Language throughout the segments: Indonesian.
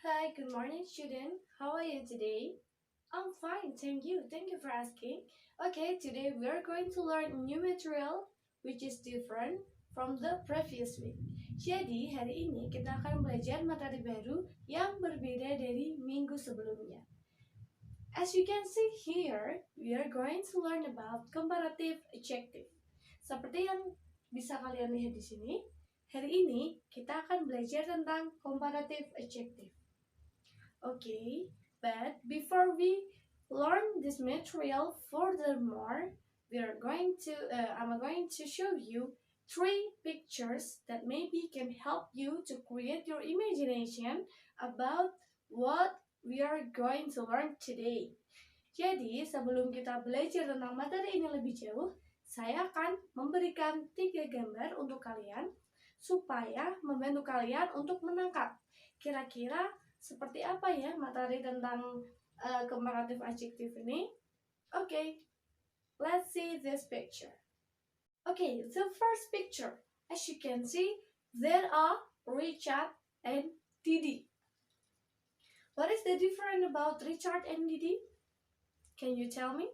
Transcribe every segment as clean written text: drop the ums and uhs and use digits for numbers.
Hi, good morning, student. How are you today? I'm fine, thank you. Thank you for asking. Okay, today we are going to learn new material which is different from the previous week. Jadi, hari ini kita akan belajar materi baru yang berbeda dari minggu sebelumnya. As you can see here, we are going to learn about comparative adjective. Seperti yang bisa kalian lihat di sini, hari ini kita akan belajar tentang comparative adjective. Okay, but before we learn this material furthermore, I'm going to show you three pictures that maybe can help you to create your imagination about what we are going to learn today. Jadi, sebelum kita belajar tentang materi ini lebih jauh, saya akan memberikan 3 gambar untuk kalian supaya membantu kalian untuk menangkap kira-kira seperti apa ya materi tentang comparative adjective ini? Okay, let's see this picture. Okay, the first picture. As you can see, there are Richard and Didi. What is the difference about Richard and Didi? Can you tell me?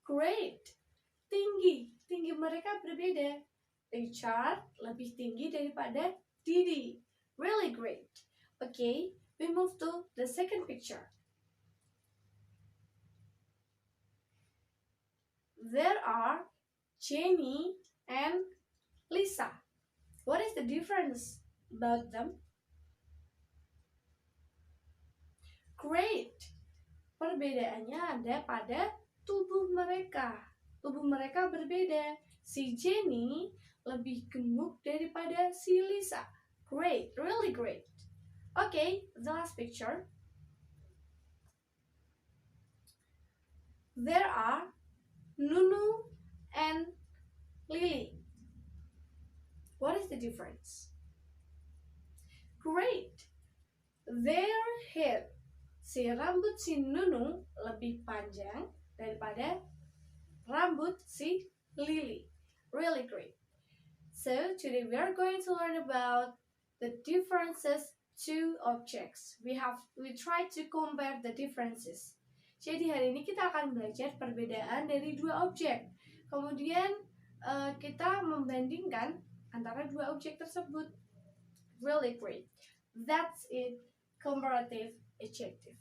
Great. Tinggi mereka berbeda. Richard lebih tinggi daripada Didi. Really great. Okay, we move to the second picture. There are Jenny and Lisa. What is the difference about them? Great. Perbedaannya ada pada tubuh mereka. Tubuh mereka berbeda. Si Jenny lebih gemuk daripada si Lisa. Great, really great. Okay, the last picture. There are Nunu and Lily. What is the difference? Great. Their hair. Si rambut si Nunu lebih panjang daripada rambut si Lily. Really great. So today we are going to learn about the differences to objects. We try to compare the differences. Jadi hari ini kita akan belajar perbedaan dari dua objek. Kemudian kita membandingkan antara dua objek tersebut. Really great. That's it, comparative adjective.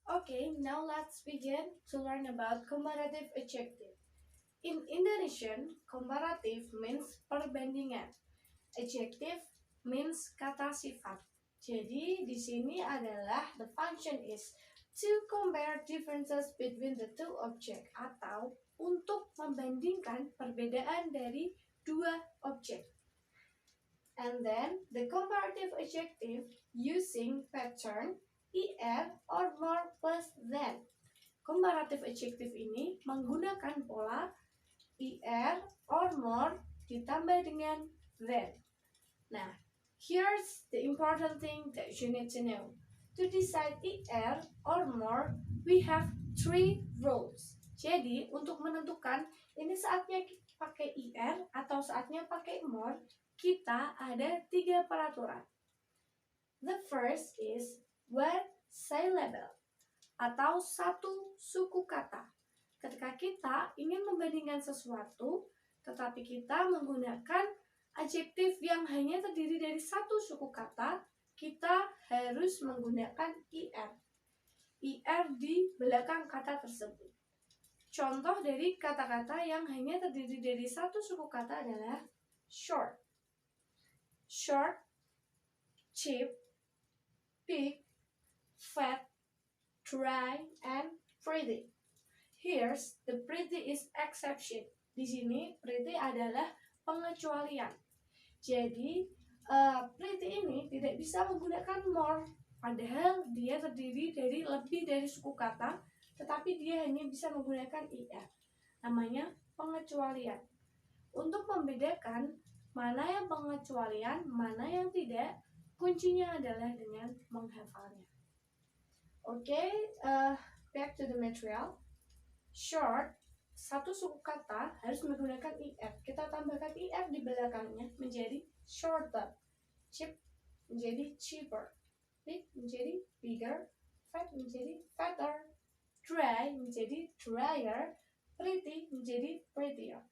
Okay, now let's begin to learn about comparative adjective. In Indonesian, comparative means perbandingan. Adjective means kata sifat. Jadi di sini adalah the function is to compare differences between the two object atau untuk membandingkan perbedaan dari dua objek. And then the comparative adjective using pattern er or more plus than. Comparative adjective ini menggunakan pola er or more ditambah dengan than. Nah, here's the important thing that you need to know. To decide er or more, we have 3 rules. Jadi, untuk menentukan ini saatnya pakai er atau saatnya pakai more, kita ada 3 peraturan. The first is one syllable atau satu suku kata. Ketika kita ingin membandingkan sesuatu, tetapi kita menggunakan adjektif yang hanya terdiri dari satu suku kata, kita harus menggunakan er. Er di belakang kata tersebut. Contoh dari kata-kata yang hanya terdiri dari satu suku kata adalah short. Short, cheap, big, fat, dry, and pretty. Here's the pretty is exception. Di sini pretty adalah pengecualian. Jadi pretty ini tidak bisa menggunakan more, padahal dia terdiri dari lebih dari suku kata, tetapi dia hanya bisa menggunakan er. Namanya pengecualian. Untuk membedakan mana yang pengecualian, mana yang tidak, kuncinya adalah dengan menghafalnya. Okay, back to the material. Short, satu suku kata harus menggunakan er. Kita tambahkan er di belakangnya menjadi shorter. Cheap menjadi cheaper. big menjadi bigger, fat menjadi fatter, dry menjadi drier, pretty menjadi prettier.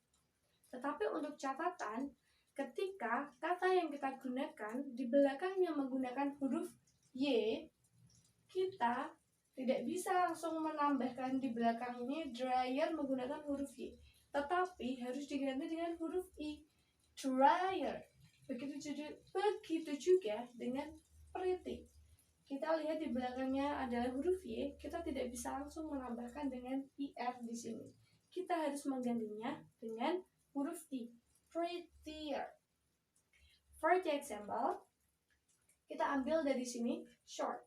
Tetapi untuk catatan, ketika kata yang kita gunakan di belakangnya menggunakan huruf Y, kita tidak bisa langsung menambahkan di belakangnya dryer menggunakan huruf Y, tetapi harus diganti dengan huruf I, dryer. Begitu juga dengan pretty. Kita lihat di belakangnya adalah huruf Y, kita tidak bisa langsung menambahkan dengan IR di sini. Kita harus menggantinya dengan huruf I, prettier. For the example, kita ambil dari sini short.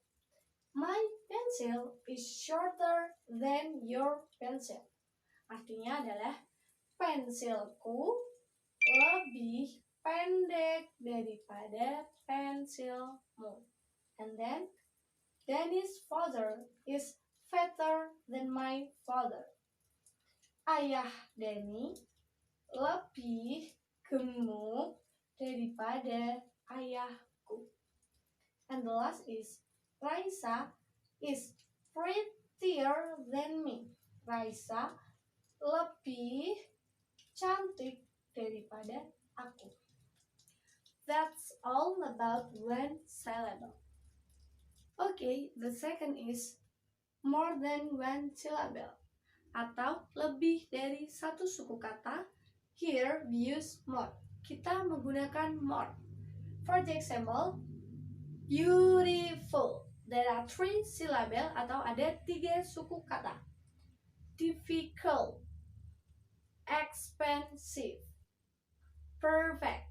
My pencil is shorter than your pencil. Artinya adalah pensilku lebih pendek daripada pensilmu. And then, Danny's father is fatter than my father. Ayah Danny lebih gemuk daripada ayahku. And the last is Raisa is prettier than me. Raisa lebih cantik daripada aku. That's all about one syllable. Okay, the second is more than one syllable atau lebih dari satu suku kata. Here we use more. Kita menggunakan more. For the example, beautiful. There are 3 syllable atau ada 3 suku kata. Difficult, expensive, perfect,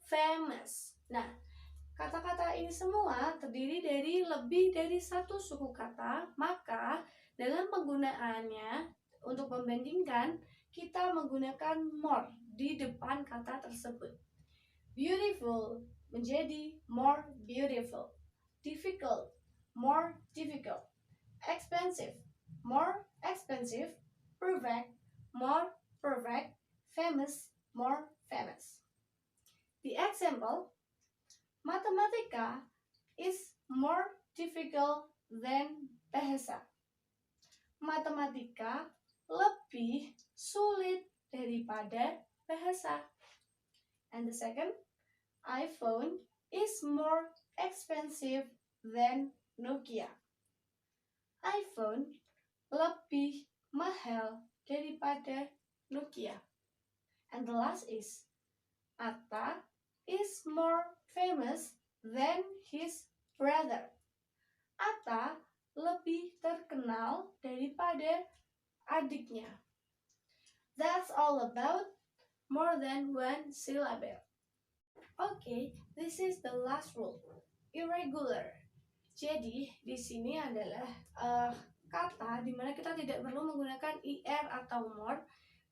famous. Nah, kata-kata ini semua terdiri dari lebih dari satu suku kata, maka dalam penggunaannya untuk membandingkan kita menggunakan more di depan kata tersebut. Beautiful menjadi more beautiful, difficult, more difficult, expensive, more expensive, perfect, more perfect, famous, more famous. The example, Matematika is more difficult than bahasa. Matematika lebih sulit daripada bahasa. And the second, iPhone is more expensive than Nokia. iPhone lebih mahal daripada Nokia. And the last is Atta is more famous than his brother. Atta lebih terkenal daripada adiknya. That's all about more than one syllable. Okay, this is the last rule. Irregular. Jadi di sini adalah kata di mana kita tidak perlu menggunakan IR atau more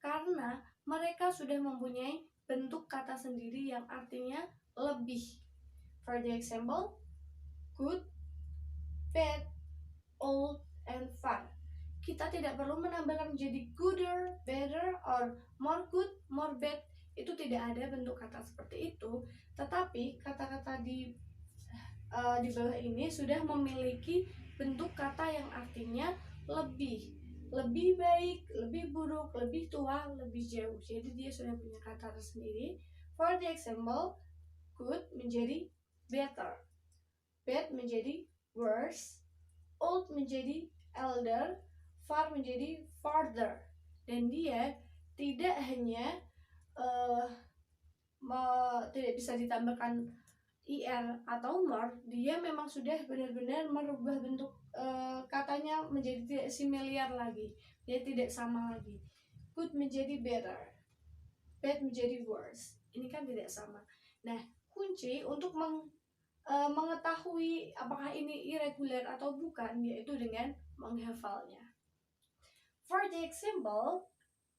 karena mereka sudah mempunyai bentuk kata sendiri yang artinya lebih. For the example, good, bad, old, and far. Kita tidak perlu menambahkan menjadi gooder, better, or more good, more bad. Itu tidak ada bentuk kata seperti itu. Tetapi kata-kata di bawah ini sudah memiliki bentuk kata yang artinya lebih baik, lebih buruk, lebih tua, lebih jauh. Jadi dia sudah punya kata tersendiri. For the example, good menjadi better, bad menjadi worse, old menjadi elder, far menjadi farther. Dan dia tidak hanya tidak bisa ditambahkan IR atau more, dia memang sudah benar-benar merubah bentuk katanya menjadi tidak similar lagi, dia tidak sama lagi. Good menjadi better, bad menjadi worse. Ini kan tidak sama. Nah, kunci untuk mengetahui apakah ini irregular atau bukan yaitu dengan menghafalnya. For the example,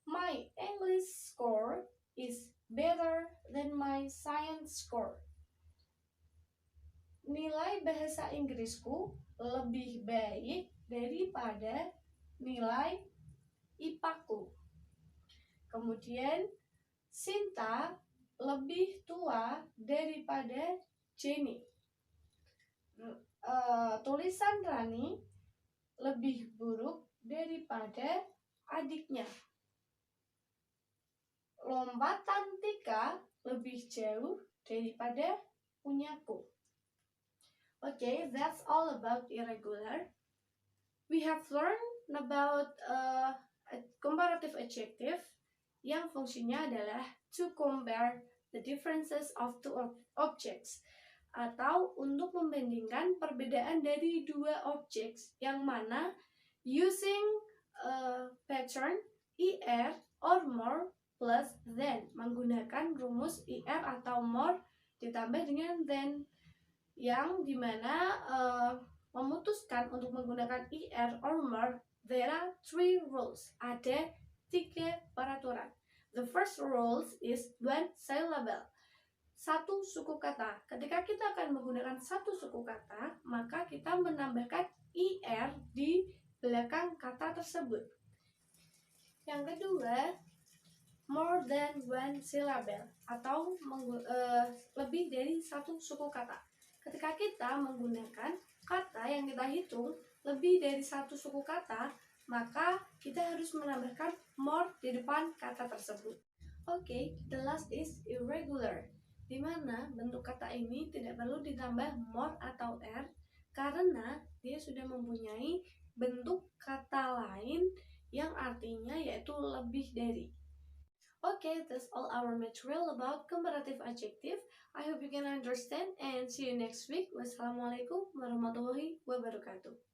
my English score is better than my science score. Nilai bahasa Inggrisku lebih baik daripada nilai IPA-ku. Kemudian, Sinta lebih tua daripada Jenny. tulisan Rani lebih buruk daripada adiknya. Lompatan Tika lebih jauh daripada punyaku. Okay, that's all about irregular. We have learned about a comparative adjective yang fungsinya adalah to compare the differences of two objects, atau untuk membandingkan perbedaan dari dua objek yang mana using a pattern er or more plus than, menggunakan rumus er atau more ditambah dengan than, yang dimana memutuskan untuk menggunakan er or more. There are 3 rules. Ada 3 peraturan. The first rule is one syllable. Satu suku kata. Ketika kita akan menggunakan satu suku kata, maka kita menambahkan er di belakang kata tersebut. Yang kedua, more than one syllable, atau lebih dari satu suku kata. Ketika kita menggunakan kata yang kita hitung lebih dari satu suku kata, maka kita harus menambahkan more di depan kata tersebut. Okay, the last is irregular, di mana bentuk kata ini tidak perlu ditambah more atau er karena dia sudah mempunyai bentuk kata lain yang artinya yaitu lebih dari. Okay, that's all our material about comparative adjective. I hope you can understand and see you next week. Wassalamualaikum warahmatullahi wabarakatuh.